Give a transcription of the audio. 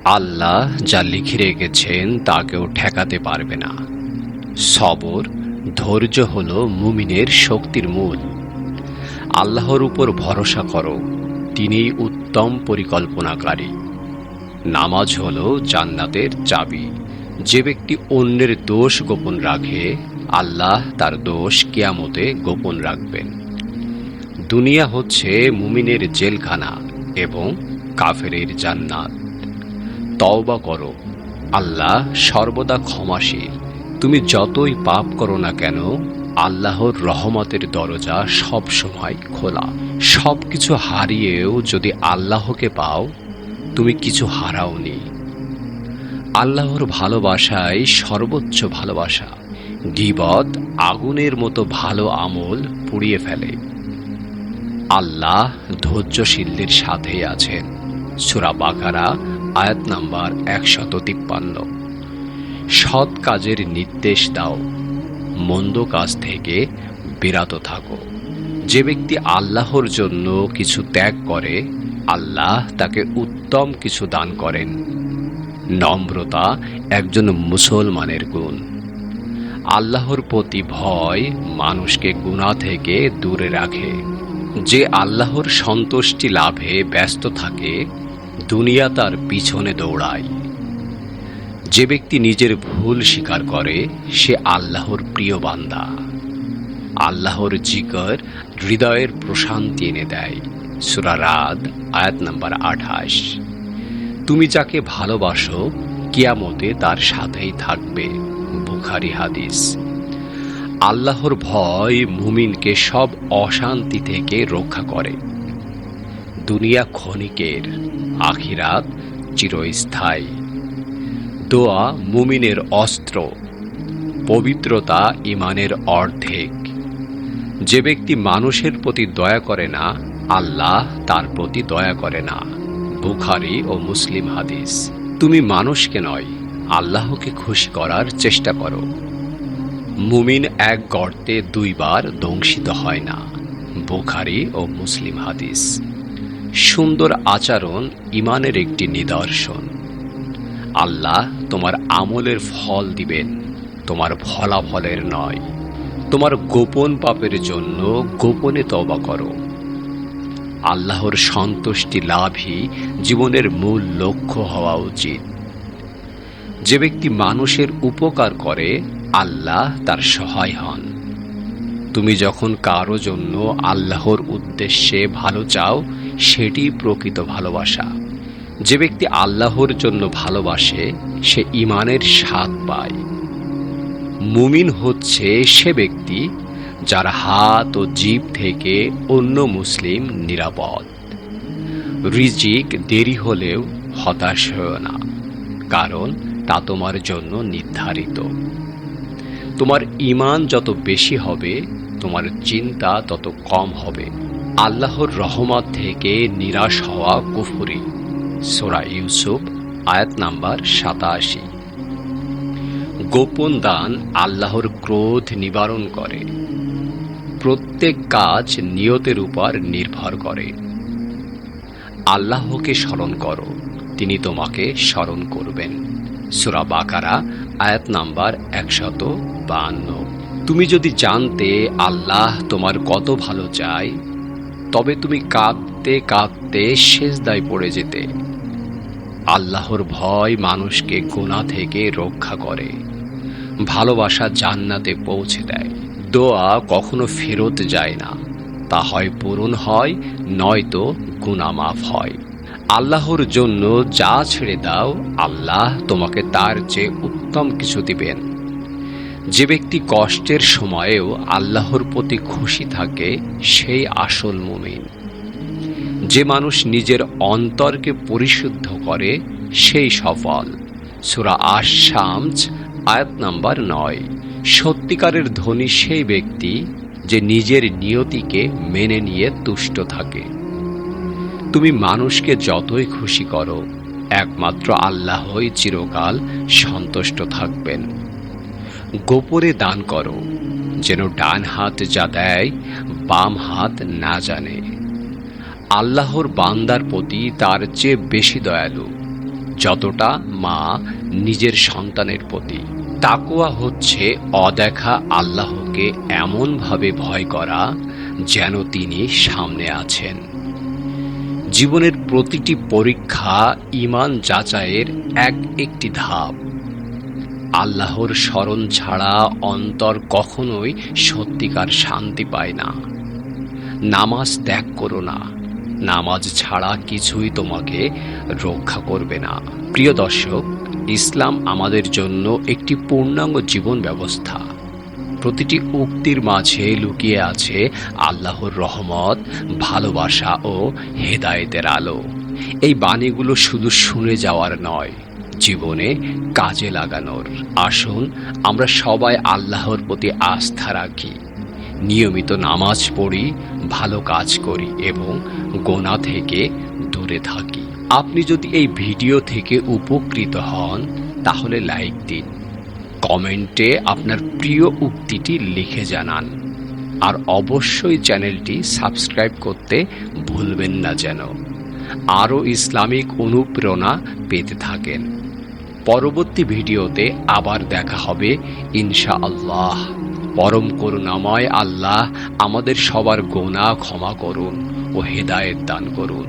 আল্লাহ যা লিখে রেখেছেন তা কেউ ঠেকাতে পারবে না। সবর, ধৈর্য হলো মুমিনের শক্তির মূল। আল্লাহর উপর ভরসা করো, তিনিই উত্তম পরিকল্পনাকারী। নামাজ হলো জান্নাতের চাবি। যে ব্যক্তি অন্যের দোষ গোপন রাখে, আল্লাহ তার দোষ কিয়ামতে গোপন রাখবেন। দুনিয়া হচ্ছে মুমিনের জেলখানা এবং কাফেরের জান্নাত। তওবা করো, আল্লাহ সর্বদা ক্ষমাশীল। তুমি যতই পাপ করো না কেন, আল্লাহর রহমতের দরজা সব সময় খোলা। সবকিছু হারিয়েও যদি আল্লাহকে পাও, তুমি কিছু হারাওনি। আল্লাহর ভালোবাসাই সর্বোচ্চ ভালোবাসা। গীবত আগুনের মতো ভালো আমল পুড়িয়ে ফেলে। আল্লাহ ধৈর্যশীলদের সাথেই আছেন। সূরা বাকারা আয়াত নাম্বার ১৫৩। সৎ কাজের নির্দেশ দাও, মন্দ কাজ থেকে বিরত থাকো। যে ব্যক্তি আল্লাহর জন্য কিছু ত্যাগ করে, আল্লাহ তাকে উত্তম কিছু দান করেন। নম্রতা একজন মুসলমানের গুণ। আল্লাহর প্রতি ভয় মানুষকে গুনাহ থেকে দূরে রাখে। যে আল্লাহর সন্তুষ্টি লাভে ব্যস্ত থাকে, দুনিয়া তার পিছনে দৌড়ায়। যে ব্যক্তি নিজের ভুল স্বীকার করে, সে আল্লাহর প্রিয় বান্দা। আল্লাহর জিকির হৃদয়ের প্রশান্তি এনে দেয়। সূরা রাদ আয়াত নাম্বার ২৮। তুমি যাকে ভালোবাসো, কিয়ামতে তার সাথেই থাকবে। বুখারী হাদিস। আল্লাহর ভয় মুমিনকে সব অশান্তি থেকে রক্ষা করে। দুনিয়া ক্ষণিকের, আখিরাত চিরস্থায়ী। দোয়া মুমিনের অস্ত্র। পবিত্রতা ঈমানের অর্ধেক। যে ব্যক্তি মানুষের প্রতি দয়া করে না, আল্লাহ তার প্রতি দয়া করে না। বুখারী ও মুসলিম হাদিস। তুমি মানুষকে নয়, আল্লাহকে খুশি করার চেষ্টা করো। মুমিন এক গর্তে দুইবার দংশিত হয় না। বুখারী ও মুসলিম হাদিস। সুন্দর আচরণ ঈমানের একটি নিদর্শন। আল্লাহ তোমার আমলের ফল দিবেন, তোমার ফলাফলের নয়। তোমার গোপন পাপের জন্য গোপনে তওবা করো। আল্লাহর সন্তুষ্টি লাভই জীবনের মূল লক্ষ্য হওয়া উচিত। যে ব্যক্তি মানুষের উপকার করে, আল্লাহ তার সহায় হন। তুমি যখন কারো জন্য আল্লাহর উদ্দেশ্যে ভালো চাও, সেটি প্রকৃত ভালোবাসা। যে ব্যক্তি আল্লাহর জন্য ভালোবাসে, সে ঈমানের স্বাদ পায়। মুমিন হচ্ছে সে ব্যক্তি যার হাত ও জিভ থেকে অন্য মুসলিম নিরাপদ। রিজিক দেরি হলেও হতাশ হয়ো না, কারণ তা তোমার জন্য নির্ধারিত। তোমার ঈমান যত বেশি হবে, তোমার চিন্তা তত কম হবে। আল্লাহর রহমত থেকে নিরাশ হওয়া কুফরি। সূরা ইউসুফ আয়াত নাম্বার ৮৭। গোপন দান আল্লাহর ক্রোধ নিবারণ করে। প্রত্যেক কাজ নিয়তের উপর নির্ভর করে। আল্লাহকে স্মরণ করো, তিনি তোমাকে স্মরণ করবেন। সূরা বাকারা আয়াত নাম্বার ১৫২। তুমি যদি জানতে আল্লাহ তোমার কত ভালো চায়, তবে তুমি কাঁদতে কাঁদতে সিজদায় পড়ে যেতে। আল্লাহর ভয় মানুষকে গুনাহ থেকে রক্ষা করে। ভালোবাসা জান্নাতে পৌঁছে দেয়। দোয়া কখনো ফেরত যায় না, তা হয় পূরণ হয়, নয়তো গুনাহ মাফ হয়। আল্লাহর জন্য যা ছেড়ে দাও, আল্লাহ তোমাকে তার চেয়ে উত্তম কিছু দিবেন। যে ব্যক্তি কষ্টের সময়েও আল্লাহর প্রতি খুশি থাকে, সেই আসল মুমিন। যে মানুষ নিজের অন্তরকে পরিশুদ্ধ করে, সেই সফল। সূরা আশ-শামস আয়াত নাম্বার ৯। সত্যিকারের ধনী সেই ব্যক্তি যে নিজের নিয়তিকে মেনে নিয়ে তুষ্ট থাকে। তুমি মানুষকে যতই খুশি করো, একমাত্র আল্লাহই চিরকাল সন্তুষ্ট থাকবেন। গোপনে দান করো, যেন ডান হাত যা দেয়, বাম হাত না জানে। আল্লাহর বান্দার প্রতি তার চেয়ে বেশি দয়ালু। যতটা মা নিজের সন্তানের প্রতি। তাকওয়া হচ্ছে অদেখা আল্লাহকে এমনভাবে ভয় করা যেন তিনি সামনে আছেন। জীবনের প্রতিটি পরীক্ষা ঈমান যাচাইয়ের একটি ধাপ। আল্লাহর স্মরণ ছাড়া অন্তর কখনোই সত্যিকার শান্তি পায় না। নামাজ ত্যাগ করো না, নামাজ ছাড়া কিছুই তোমাকে রক্ষা করবে না। প্রিয় দর্শক, ইসলাম আমাদের জন্য একটি পূর্ণাঙ্গ জীবন ব্যবস্থা। প্রতিটি উক্তির মাঝে লুকিয়ে আছে আল্লাহর রহমত, ভালোবাসা ও হেদায়েতের আলো। এই বাণীগুলো শুধু শুনে যাওয়ার নয়, জীবনে কাজে লাগানোর। আসুন আমরা সবাই আল্লাহর প্রতি আস্থা রাখি, নিয়মিত নামাজ পড়ি, ভালো কাজ করি এবং গোনাহ থেকে দূরে থাকি। আপনি যদি এই ভিডিও থেকে উপকৃত হন তাহলে লাইক দিন, কমেন্টে আপনার প্রিয় উক্তিটি লিখে জানান, আর অবশ্যই চ্যানেলটি সাবস্ক্রাইব করতে ভুলবেন না যেন আরও ইসলামিক অনুপ্রেরণা পেতে থাকেন। পরবর্তী ভিডিওতে আবার দেখা হবে ইনশাআল্লাহ। পরম করুণাময় আল্লাহ আমাদের সবার গোনাহ ক্ষমা করুন ও হেদায়েত দান করুন।